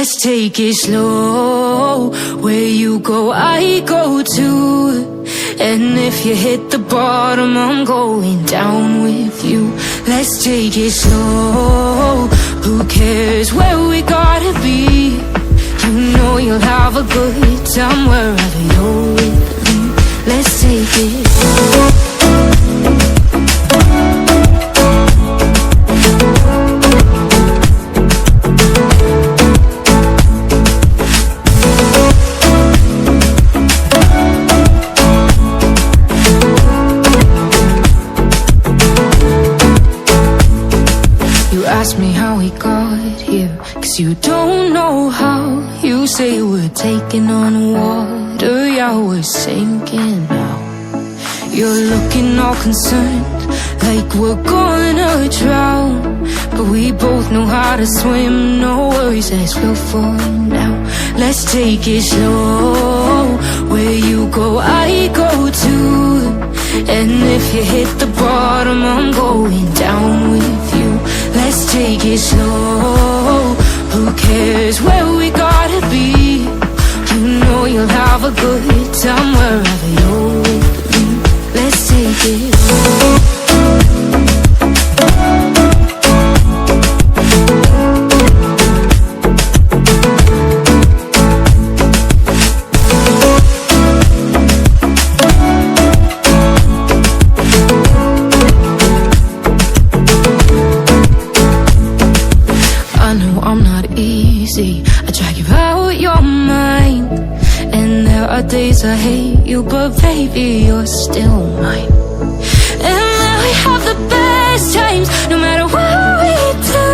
Let's take it slow. Where you go, I go too. And if you hit the bottom, I'm going down with you. Let's take it slow. Who cares where we gotta be? You know you'll have a good time wherever you're with me. Let's take it slow. Ask me how we got here, 'cause you don't know how. You say we're taking on water, yeah, we're sinking now. You're looking all concerned, like we're gonna drown. But we both know how to swim, no worries, let's go for now. Let's take it slow. Where you go, I go too. And if you hit the bottom, I'm going down with you. Let's take it slow. Who cares where we gotta be? You know you'll have a good time wherever you're with me. Let's take it slow. I drag you out your mind, and there are days I hate you, but baby, you're still mine. And then we have the best times, no matter what we do.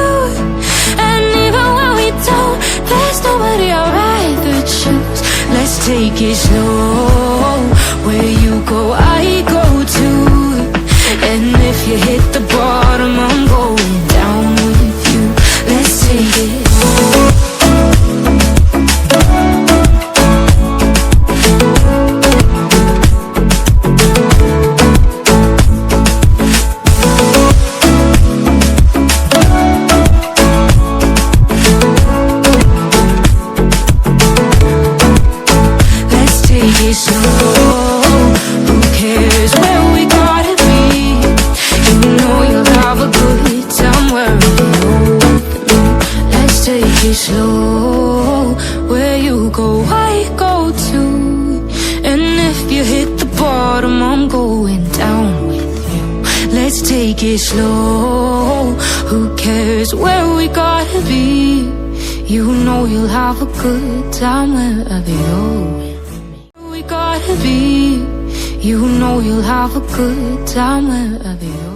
And even when we don't, there's nobody I'd rather choose. Let's take it slow. Where you go, I go too. And if you hit the bottom, I'm going down with you. Let's take it slow. Slow, where you go, I go too. And if you hit the bottom, I'm going down with you. Let's take it slow. Who cares where we gotta be? You know you'll have a good time wherever you're with me. We gotta be. You know you'll have a good time wherever you're.